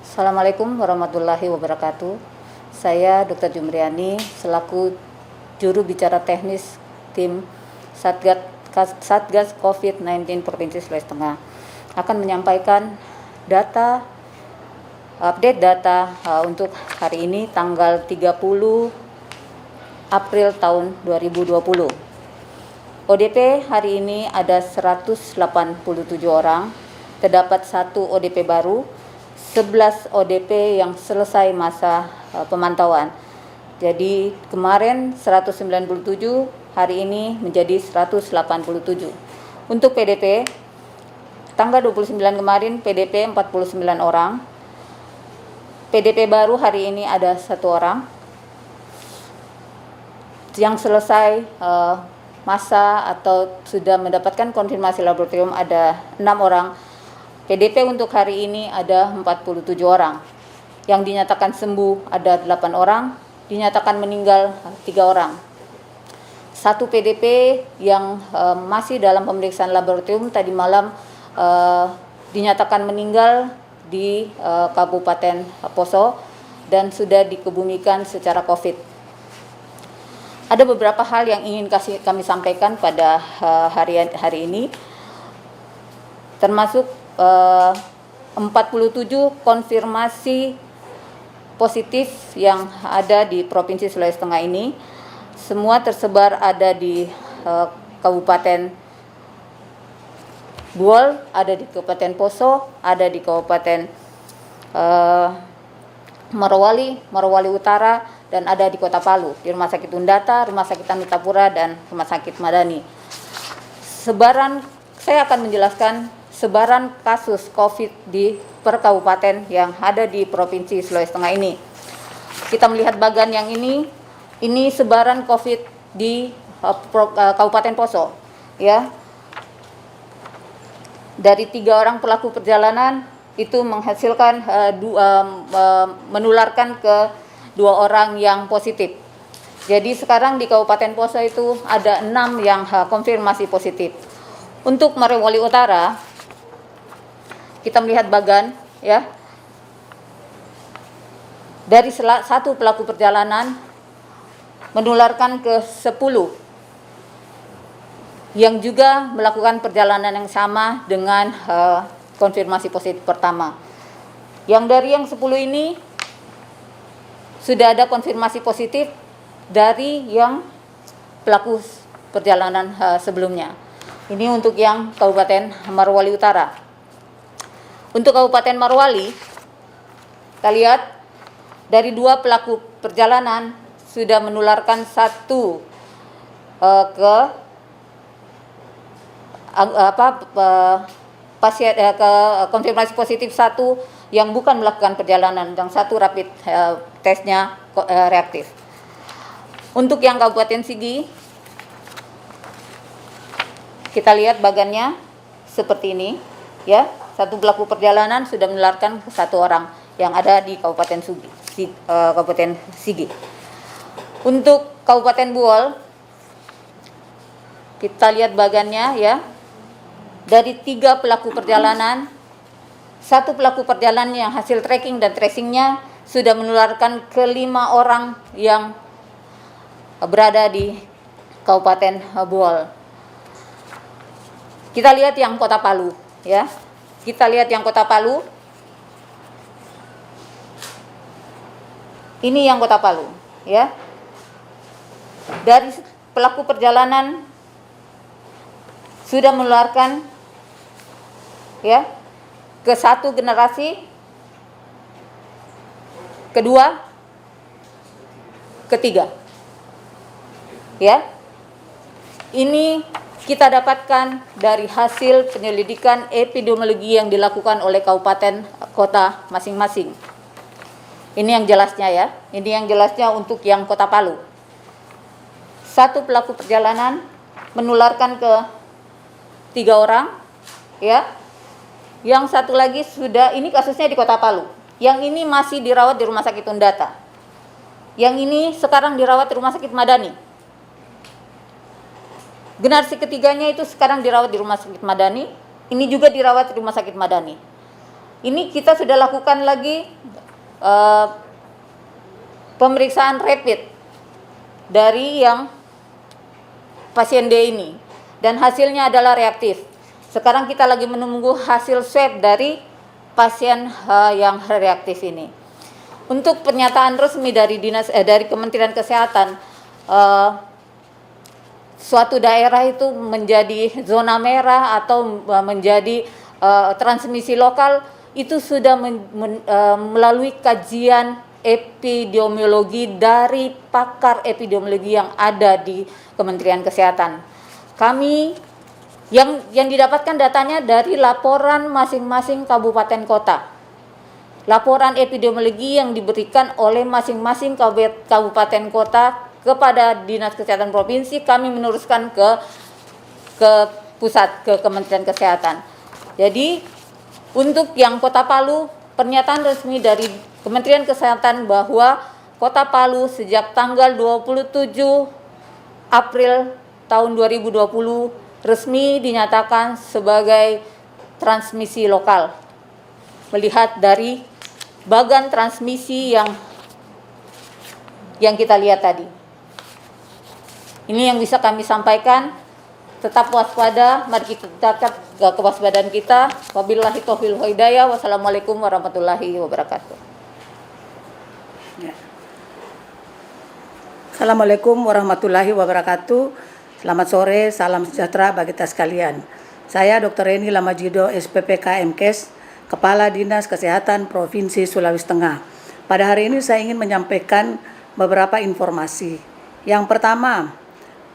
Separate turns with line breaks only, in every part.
Assalamualaikum warahmatullahi wabarakatuh. Saya Dr. Jumriani selaku juru bicara teknis tim Satgas COVID-19 Provinsi Sulawesi Tengah akan menyampaikan update data untuk hari ini tanggal 30 April tahun 2020. ODP hari ini ada 187 orang, terdapat 1 ODP baru, 11 ODP yang selesai masa pemantauan. Jadi kemarin 197, hari ini menjadi 187. Untuk PDP, tanggal 29 kemarin PDP 49 orang. PDP baru hari ini ada 1 orang. Yang selesai masa atau sudah mendapatkan konfirmasi laboratorium ada 6 orang. PDP untuk hari ini ada 47 orang. Yang dinyatakan sembuh ada 8 orang, dinyatakan meninggal 3 orang. 1 PDP yang masih dalam pemeriksaan laboratorium tadi malam dinyatakan meninggal di Kabupaten Poso dan sudah dikebumikan secara COVID. Ada beberapa hal yang ingin kami sampaikan pada hari ini, termasuk 47 konfirmasi positif yang ada di Provinsi Sulawesi Tengah ini. Semua tersebar ada di Kabupaten Buol, ada di Kabupaten Poso, ada di Kabupaten Morowali Utara, dan ada di Kota Palu, di Rumah Sakit Undata, Rumah Sakit Amitapura, dan Rumah Sakit Madani. Saya akan menjelaskan sebaran kasus COVID di per kabupaten yang ada di Provinsi Sulawesi Tengah ini. Kita melihat bagan yang ini sebaran COVID di Kabupaten Poso, ya. Dari 3 orang pelaku perjalanan itu menghasilkan menularkan ke 2 orang yang positif. Jadi sekarang di Kabupaten Poso itu ada 6 yang konfirmasi positif. Untuk Morowali Utara, kita melihat bagan, ya. Dari 1 pelaku perjalanan menularkan ke 10 yang juga melakukan perjalanan yang sama dengan konfirmasi positif pertama. Yang dari yang 10 ini sudah ada konfirmasi positif dari yang pelaku perjalanan sebelumnya. Ini untuk yang Kabupaten Morowali Utara. Untuk Kabupaten Morowali, kita lihat dari 2 pelaku perjalanan sudah menularkan 1 pasien ke konfirmasi positif 1 yang bukan melakukan perjalanan, yang 1 rapid tesnya reaktif. Untuk yang Kabupaten Sigi, kita lihat bagannya seperti ini, ya. 1 pelaku perjalanan sudah menularkan ke 1 orang yang ada di Kabupaten Sigi. Untuk Kabupaten Buol, kita lihat bagannya, ya. Dari 3 pelaku perjalanan, 1 pelaku perjalanan yang hasil tracking dan tracingnya sudah menularkan ke 5 orang yang berada di Kabupaten Buol. Kita lihat yang Kota Palu, ya. Kita lihat yang Kota Palu. Ini yang Kota Palu, ya. Dari pelaku perjalanan sudah menularkan, ya, ke 1 generasi, kedua, ketiga, ya. Ini kita dapatkan dari hasil penyelidikan epidemiologi yang dilakukan oleh kabupaten kota masing-masing. Ini yang jelasnya, ya. Ini yang jelasnya untuk yang Kota Palu. 1 pelaku perjalanan menularkan ke 3 orang, ya. Yang 1 lagi sudah, ini kasusnya di Kota Palu. Yang ini masih dirawat di Rumah Sakit Undata. Yang ini sekarang dirawat di Rumah Sakit Madani. Generasi ketiganya itu sekarang dirawat di Rumah Sakit Madani. Ini juga dirawat di Rumah Sakit Madani. Ini kita sudah lakukan lagi pemeriksaan rapid dari yang pasien D ini, dan hasilnya adalah reaktif. Sekarang kita lagi menunggu hasil swab dari pasien yang reaktif ini. Untuk pernyataan resmi dari dari Kementerian Kesehatan, suatu daerah itu menjadi zona merah atau menjadi transmisi lokal itu sudah melalui kajian epidemiologi dari pakar epidemiologi yang ada di Kementerian Kesehatan. Kami yang didapatkan datanya dari laporan masing-masing kabupaten kota. Laporan epidemiologi yang diberikan oleh masing-masing kabupaten kota kepada Dinas Kesehatan Provinsi, kami meneruskan ke pusat, ke Kementerian Kesehatan. Jadi untuk yang Kota Palu, pernyataan resmi dari Kementerian Kesehatan bahwa Kota Palu sejak tanggal 27 April tahun 2020 resmi dinyatakan sebagai transmisi lokal. Melihat dari bagan transmisi yang kita lihat tadi. Ini yang bisa kami sampaikan. Tetap waspada, mari kita tingkatkan kewaspadaan kita. Wabillahi taufiq wal hidayah. Wassalamualaikum warahmatullahi wabarakatuh.
Ya. Assalamualaikum warahmatullahi wabarakatuh. Selamat sore, salam sejahtera bagi kita sekalian. Saya Dr. Eni Lamajido, SPPK MKes, Kepala Dinas Kesehatan Provinsi Sulawesi Tengah. Pada hari ini saya ingin menyampaikan beberapa informasi. Yang pertama,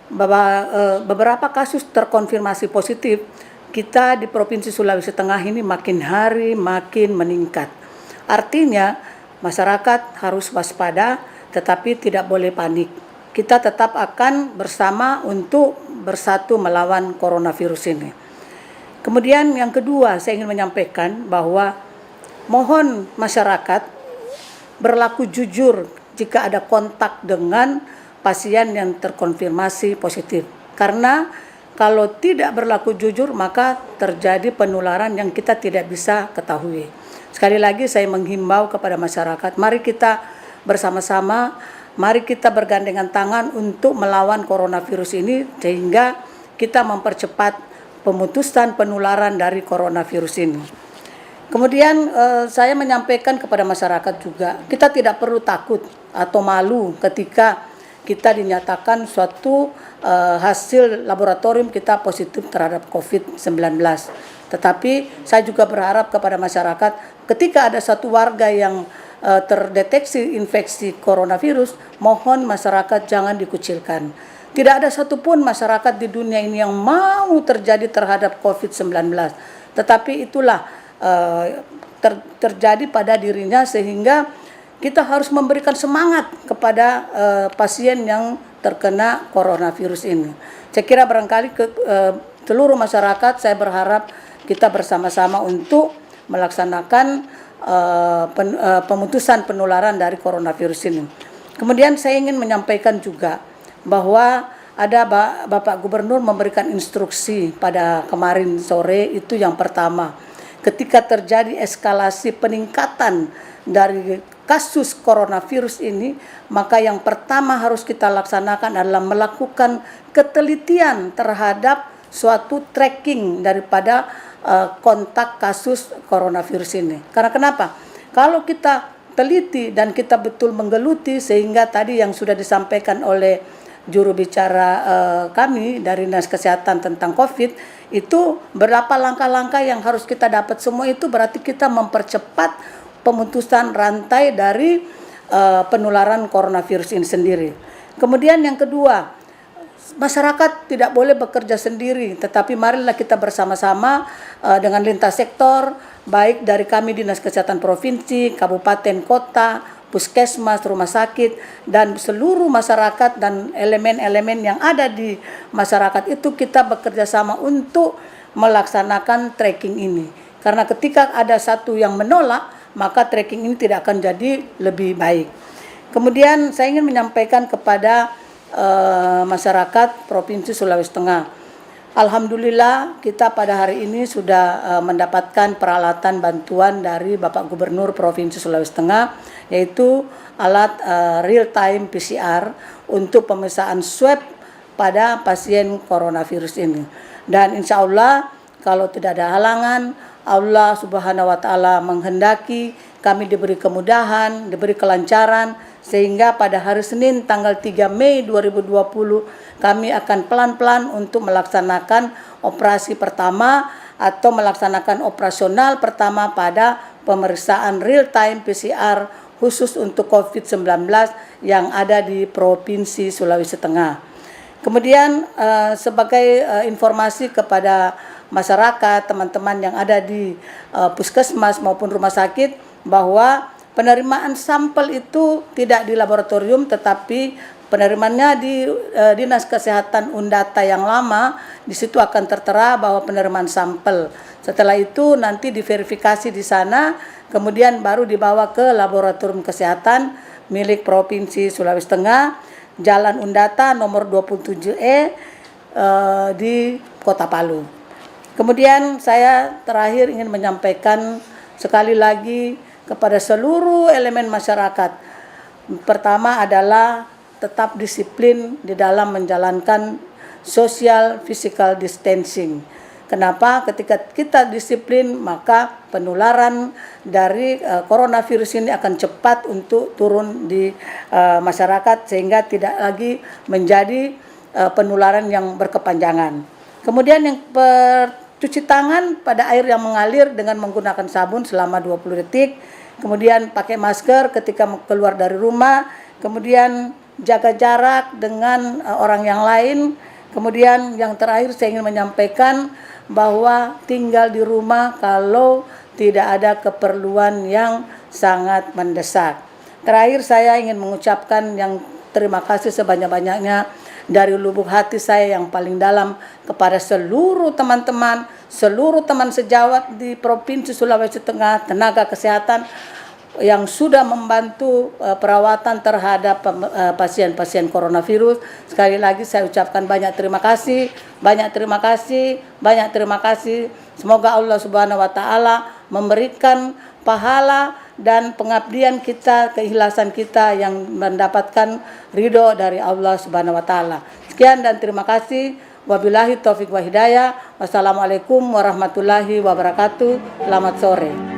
bahwa beberapa kasus terkonfirmasi positif kita di Provinsi Sulawesi Tengah ini makin hari makin meningkat. Artinya masyarakat harus waspada tetapi tidak boleh panik. Kita tetap akan bersama untuk bersatu melawan coronavirus ini. Kemudian yang kedua, saya ingin menyampaikan bahwa mohon masyarakat berlaku jujur jika ada kontak dengan pasien yang terkonfirmasi positif. Karena kalau tidak berlaku jujur maka terjadi penularan yang kita tidak bisa ketahui. Sekali lagi saya menghimbau kepada masyarakat, mari kita bersama-sama, mari kita bergandengan tangan untuk melawan coronavirus ini sehingga kita mempercepat pemutusan penularan dari coronavirus ini. Kemudian saya menyampaikan kepada masyarakat juga, kita tidak perlu takut atau malu ketika kita dinyatakan suatu hasil laboratorium kita positif terhadap COVID-19. Tetapi saya juga berharap kepada masyarakat, ketika ada satu warga yang terdeteksi infeksi coronavirus, mohon masyarakat jangan dikucilkan. Tidak ada satupun masyarakat di dunia ini yang mau terjadi terhadap COVID-19. Tetapi itulah terjadi pada dirinya sehingga kita harus memberikan semangat kepada pasien yang terkena coronavirus ini. Saya kira barangkali seluruh masyarakat, saya berharap kita bersama-sama untuk melaksanakan pemutusan penularan dari coronavirus ini. Kemudian saya ingin menyampaikan juga bahwa ada Bapak Gubernur memberikan instruksi pada kemarin sore, itu yang pertama. Ketika terjadi eskalasi peningkatan dari kasus coronavirus ini, maka yang pertama harus kita laksanakan adalah melakukan ketelitian terhadap suatu tracking daripada kontak kasus coronavirus ini. Karena kenapa? Kalau kita teliti dan kita betul menggeluti, sehingga tadi yang sudah disampaikan oleh juru bicara kami dari Dinas Kesehatan tentang COVID, itu berapa langkah-langkah yang harus kita dapat, semua itu berarti kita mempercepat pemutusan rantai dari penularan coronavirus ini sendiri. Kemudian yang kedua, masyarakat tidak boleh bekerja sendiri, tetapi marilah kita bersama-sama dengan lintas sektor, baik dari kami Dinas Kesehatan Provinsi, Kabupaten, Kota, Puskesmas, rumah sakit, dan seluruh masyarakat dan elemen-elemen yang ada di masyarakat itu kita bekerja sama untuk melaksanakan tracking ini. Karena ketika ada satu yang menolak, maka tracking ini tidak akan jadi lebih baik. Kemudian saya ingin menyampaikan kepada masyarakat Provinsi Sulawesi Tengah, Alhamdulillah kita pada hari ini sudah mendapatkan peralatan bantuan dari Bapak Gubernur Provinsi Sulawesi Tengah, yaitu alat real time PCR untuk pemeriksaan swab pada pasien coronavirus ini. Dan insya Allah kalau tidak ada halangan, Allah Subhanahu wa Ta'ala menghendaki kami diberi kemudahan, diberi kelancaran, sehingga pada hari Senin tanggal 3 Mei 2020 kami akan pelan-pelan untuk melaksanakan operasi pertama atau melaksanakan operasional pertama pada pemeriksaan real time PCR khusus untuk COVID-19 yang ada di Provinsi Sulawesi Tengah. Kemudian sebagai informasi kepada masyarakat, teman-teman yang ada di puskesmas maupun rumah sakit, bahwa penerimaan sampel itu tidak di laboratorium tetapi penerimaannya di Dinas Kesehatan Undata yang lama. Di situ akan tertera bahwa penerimaan sampel. Setelah itu nanti diverifikasi di sana, kemudian baru dibawa ke laboratorium kesehatan milik Provinsi Sulawesi Tengah, Jalan Undata nomor 27E di Kota Palu. Kemudian saya terakhir ingin menyampaikan sekali lagi kepada seluruh elemen masyarakat. Pertama adalah tetap disiplin di dalam menjalankan social physical distancing. Kenapa? Ketika kita disiplin, maka penularan dari coronavirus ini akan cepat untuk turun di masyarakat sehingga tidak lagi menjadi penularan yang berkepanjangan. Kemudian yang cuci tangan pada air yang mengalir dengan menggunakan sabun selama 20 detik. Kemudian pakai masker ketika keluar dari rumah. Kemudian jaga jarak dengan orang yang lain. Kemudian yang terakhir saya ingin menyampaikan bahwa tinggal di rumah kalau tidak ada keperluan yang sangat mendesak. Terakhir saya ingin mengucapkan yang terima kasih sebanyak-banyaknya dari lubuk hati saya yang paling dalam kepada seluruh teman-teman, seluruh teman sejawat di Provinsi Sulawesi Tengah, tenaga kesehatan yang sudah membantu perawatan terhadap pasien-pasien coronavirus. Sekali lagi saya ucapkan banyak terima kasih, banyak terima kasih, banyak terima kasih. Semoga Allah Subhanahu wa Ta'ala memberikan pahala dan pengabdian kita, keikhlasan kita yang mendapatkan ridho dari Allah Subhanahu wa Ta'ala. Sekian dan terima kasih. Wabillahi taufiq wa hidayah. Wassalamualaikum warahmatullahi wabarakatuh. Selamat sore.